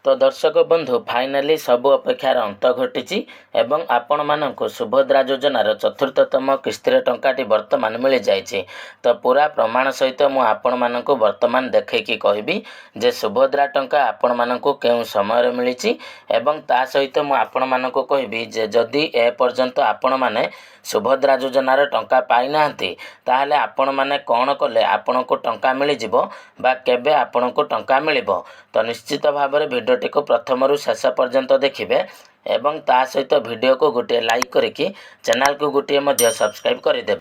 तो दर्शक बंधु फाइनाली सबु अपेक्षार अंत घटी एवं आपण मानक सुभद्रा योजनार चतुर्थतम किस्तिर टंकाटी वर्तमान मिल जाइए। तो पूरा प्रमाण सहित मुझे मानक वर्तमान देखी कहबी जे सुभद्रा टंका आपण मानक केउं समय मिली एवं ता सहित मुझे मानक कहबी जे जदि ए पर्यंत आपण माने सुभद्रा योजनार टंका पाई नाहंती ताहले आपण माने कौन कले आपण को टंका मिल जिवो बा केबे आपण को टंका मिलिबो। तो निश्चित भाव में भिडियोटी को प्रथम रु शेष पर्यंत देखिए एवं ता सहित भिडियो को गोटे लाइक करके चैनल को गोटे सब्सक्राइब करदे।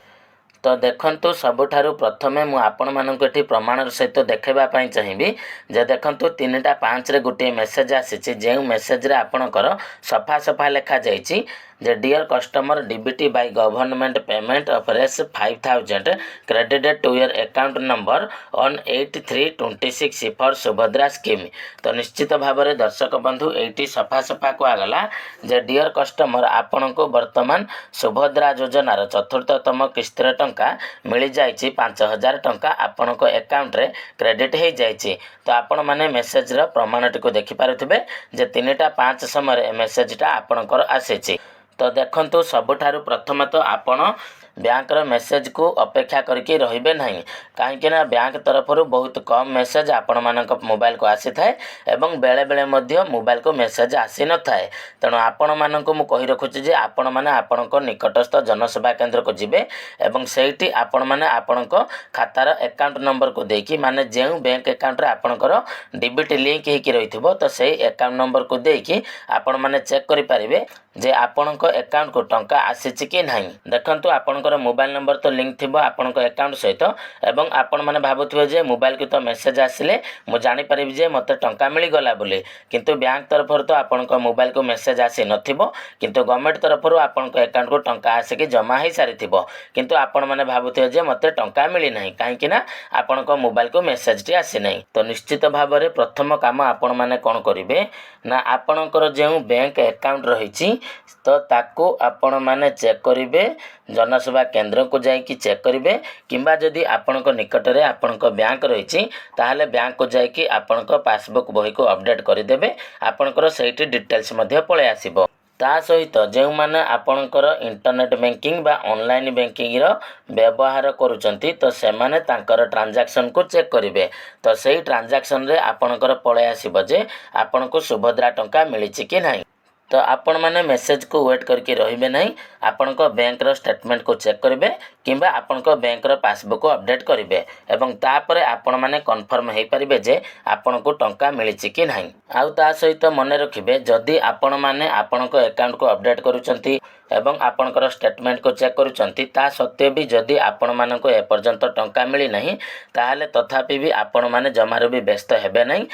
तो देखंतु सबुठारु प्रथमे मु आपण मानक एठी प्रमाण सहित देखाइबा चाहिए जे देखंतु 3:05 रे गोटे मेसेज आसी जे मेसेज रे आपणकर सफा सफा लिखा जाइछि जे dear customer DBT by government payment of रेस 5000 credited to your account number on 8326 for Subhadra scheme. तो निश्चित भाव में दर्शक बंधु एटी सफा सफा कहगला जे डियर कस्टमर आपण को वर्तमान सुभद्रा योजनार चतुर्थतम किस्तिर टंका मिल जाइए 5000 टंका आपण को अकाउंट रे क्रेडिट हो जाइए। तो आपण माने मेसेज रो प्रमाणटी को देखि पारुथिबे जे 3:05 समय मेसेजटा आपणकर आसीछि। तो देखंतु सबुठारु प्रथम तो आपण बैंकर मेसेज को अपेक्षा करके रहिबे नहीं कहीं ना बैंक तरफ बहुत कम मेसेज आपण मानक मोबाइल को आसी थाए एवं बेले बेले मध्य मोबाइल को मेसेज आसी न थाए। तेणु आपण मानक मु कहि रखुछि जे आपण माने आपणक निकटस्थ जनसेवा केंद्र को जिबे एवं सेठी आपण माने आपणक खातार अकाउंट नंबर को देकी माने जेउ बैंक अकाउंट रे आपणकर डीबीटी लिंक हेकी रहिथिबो तो सेही अकाउंट नंबर को देकी आपण माने चेक करि परिबे जे आपणक अकाउंट को टंका आसीछि कि नहीं। देखंतु आपणकर मोबाइल नंबर तो लिंक थिबो आपणक अकाउंट सहित एवं आपण माने भाबुथिबे जे मोबाइल को तो मेसेज आसिले मु जानि परिबि जे मते टंका मिली गला बोली किंतु बैंक तरफ तो आपणक मोबाइल को मेसेज आसी नथिबो किंतु गवर्नमेंट तरफ आपणक अकाउंट को टंका आसिकी जमा हेई सारिथिबो किंतु आपण माने भाबुथिबे जे मते टंका मिली नहीं काहे कि ना आपणक मोबाइल को मेसेज टी आसी नहीं। तो निश्चित भाव में प्रथम काम आपण माने कोन करिवे ना आपणकर जेउ बैंक अकाउंट रहिछि तो ताको आपण माने चेक करिवे जनसेवा केंद्र को जाइकी चेक करिवे किंबा जदि आपणक निकट रे आपणक बैंक रहिछि ताहाले बैंक को जाइकी आपणक पासबुक बही को अपडेट करिदेबे आपणकर सेठी डिटेल्स मध्ये पळे आसीबो। ता सहित जो मैंने आपणकर इंटरनेट बैंकिंग बा ऑनलाइन बैंकिंग रो व्यवहार करुचंती तो से माने तांकर ट्रांजैक्शन को चेक करिवे तो सही ट्रांजैक्शन रे आपणकर पळे आसीबो जे आपणको सुभद्रा टंका मिलिछि कि नहीं। तो आपण माने मेसेज को वेट करके रहिबे नहीं आपण को बैंक रो स्टेटमेंट को चेक करिवे किंबा आपण को बैंक रो पासबुक को अपडेट करिवे एवं तापरे आपण माने कन्फर्म हेई परिबे जे आपण को टंका मिलिछि कि नहीं। आउ ता सहित मने रखिबे जदि आपण माने आपण को अकाउंट को अपडेट करूचंती एवं आपणकर स्टेटमेंट को चेक करूचंती ता सत्वे भी जदि आपण मानको ए पर्यंत टंका मिली नहीं ताहाले तथापि भी आपण माने जमारो भी व्यस्त हेबे नहीं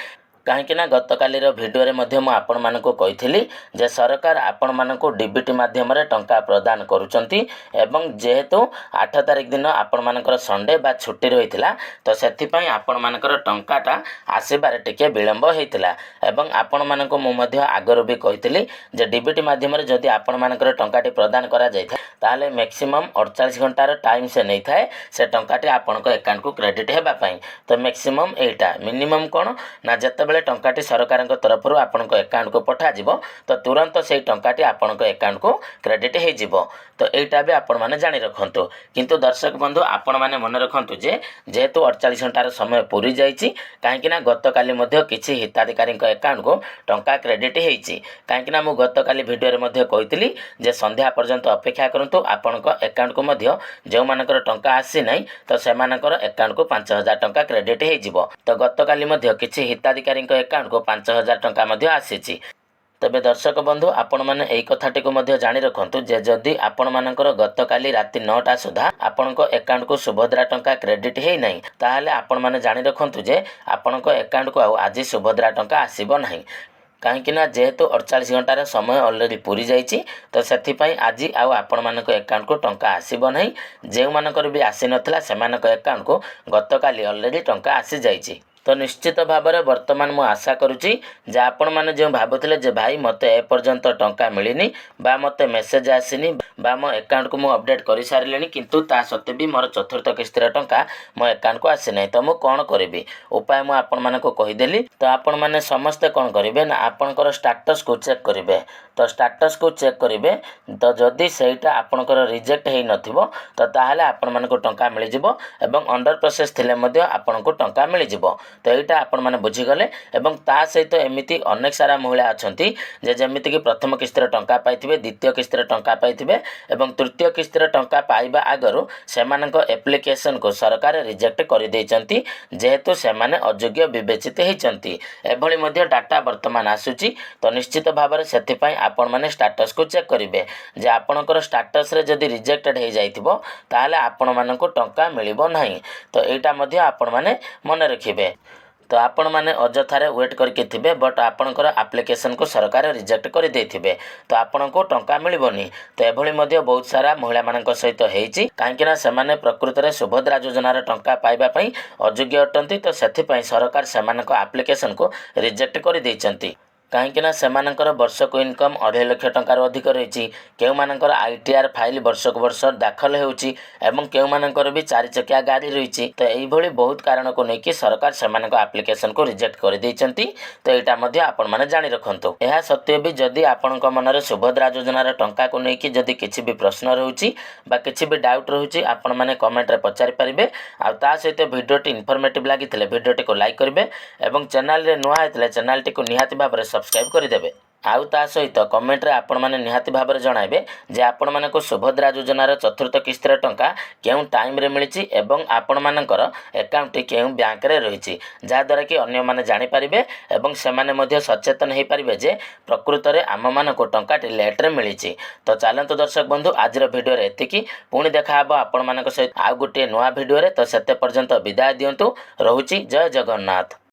कहीं ना गतकाली भिडियो रे मध्य मु आपण मानको कहिथिली जे सरकार आपण मानको डीबीटी माध्यम रे टंका प्रदान करूचंती एवं जेहेतु 8 तारिख दिन आपण मानकर संडे बा छुट्टी रहितला तो सेथि पई आपण मानकर टंकाटा आसीबार टिके विलंब हेतिला एवं आपण मानको मु मध्य आगर भी कहिथिली जे डीबीटी माध्यम रे जदि आपण मानकर टंकाटी प्रदान करा जाय ताले मैक्सिमम 48 घंटार टाइम से नहीं थाए से टंकाटी आपण को अकाउंट को क्रेडिट हेबा पई। तो मैक्सिमम एटा मिनिमम कोन ना जते टंकाटी सरकार तरफ आपण अकाउंट को पठा जिवो तो तुरंत से टंकाटी आपण अकाउंट को क्रेडिट हो जिवो। तो एटा भी आपण माने जानि रखंतु किंतु दर्शक बंधु आपण माने मन रखंतु जे जेहेतु 48 घंटार समय पूरी जाइछि काहेकि ना गतकाली मध्ये किछि हिताधिकारी अकाउंट को टंका क्रेडिट हेइछि काहेकि ना मु गतकाली भिडियो रे मध्ये कहितली जे संध्या पर्यंत अपेक्षा करंतु आपण अकाउंट को मध्ये जो मानकर टंका आसी नै तो से मानकर अकाउंट को 5000 टंका क्रेडिट हो जिवो। तो गतकाली मध्ये किछि हिताधिकारी अकाउंट को 5000 टंका मध्ये आसीछि। तबे दर्शक बंधु आपण माने एई कथाटी को मध्ये जानि रखंतु जे जदि आपण मानकर गतकाली राति 9टा सुधा आपणको अकाउंट को सुभद्रा टंका क्रेडिट हेई नै ताहाले आपण माने जानि रखंतु जे आपणको अकाउंट को आज सुभद्रा टंका आसीबो नाही कहीं ना जेहेतु 48 घंटार समय ऑलरेडी पूरी जाइछि तो सेथिपाई आज आउ आपण मानक अकाउंट को टंका आसीबो नहीं जे मानकर भी आसी नथला से मानक अकाउंट को गतकाली ऑलरेडी टंका आसी जाइछि। तो निश्चित भाव में बर्तमान मु आशा करुच्ची जे आपण मैंने जो भावुले जे भाई मत एपर्यंत टंका मिलनी बा मत मेसेज आसनी बा मो अकाउंट को मुझे अपडेट कर सारे किंतु ता सत्वे भी मोर चतुर्थ किस्तिर टंका मो अकाउंट को आसी ना तो मुझे कौन करी उपाय मुझे आपण मानक कहीदेली। तो आपण मैंने समस्ते कौन करेंगे ना आपणकर स्टाटस को चेक करेंगे। तो स्टाटस को चेक करेंगे तो जदि सेटा आपणकर रिजेक्ट हो नथिबो तो ताहले आपण मानक टंका मिल जिवो एवं अंडर प्रोसेस थिले मध्ये आपण को टंका मिल जिवो। तो यहाँ आपण मैंने बुझीगले एवं ता सहित एमती अनेक सारा महिला अच्छा जे जमीक प्रथम किस्तिर टंका पाइबे द्वितीय किस्तिर टंका पाइबे एवं तृतीय किस्तिर टंका पाइबा आगरू से एप्लिकेशन को सरकार रिजेक्ट कर देइचंती जेहेतु से अयोग्य विवेचित होती एभली डाटा वर्तमान आसूची। तो निश्चित भाव में से आपण मैंने स्टाटस को चेक करेंगे जे आपणकर स्टाटस रे जदि रिजेक्टेड हो जाइथिबो ताहले आपण मानक टंका मिलिबो नाही। तो एटा मध्ये आपण माने मन रखिबे। तो आपण मैंने अजथारे वेट करके थे बट आपणकर एप्लिकेशन को सरकार रिजेक्ट कर देथिबे तो आपण को टंका मिलबनी। तो एभली मध्ये बहुत सारा महिला मानक सहित होईची काहेकि से प्रकृत में सुभद्रा योजनार टंका पाइबा पई अयोग्य अटंती। तो सेथिपई सरकार सेमानक एप्लिकेशन को रिजेक्ट कर देइचंती कहीं सेमानकर वर्षक इनकम 2.5 लाख टंकार अधिक रही केउ मानकर आईटीआर फाइल वर्षक वर्ष दाखल होउची एवं केउ मानकर भी 4 चकिया गाड़ी रही। तो यही बहुत कारण को लेकिन सरकार सेमानक एप्लिकेशन को रिजेक्ट कर देइचंती। तो यहाँ मध्य आपण माने जानि रखंतु। यह सत्वे भी जदि आपणक मनरे सुभद्रा योजनार टंका को लेकिन जदि किछि भी प्रश्न रहउची बा किछि भी डाउट रहउची आपण माने कमेंट रे पचारि परिबे। आ ता सहित वीडियोटी इनफॉर्मेटिव लागिथिले वीडियोटी को लाइक करिवे एवं चैनल रे नुआ हेतले चैनलटी को निहाती भाबरे सब्सक्राइब करदेवे। आउ ता सहित कमेंट रे आपण माने निहाती भाव में जणाइबे जे आपण माने को सुभद्रा योजनार चतुर्थ किस्तिर टंका केउ टाइम रे मिलिछि एवं आपण मानकर अकाउंट केउ बैंक रे रहिछि जा द्वारा कि अन्य माने जानि परिबे एवं से माने मध्ये सचेतन हे परिबे जे प्रकृत रे आम मानको टंका लेट रे मिलिछि। तो चलंतु दर्शक बंधु आज वीडियो रे एतिकी पुणी देखा हबो आपण मानक सहित आउ गोटे नवा वीडियो रे। तो सेते पर्यंत विदाय दियंतु रहुछि। जय जगन्नाथ।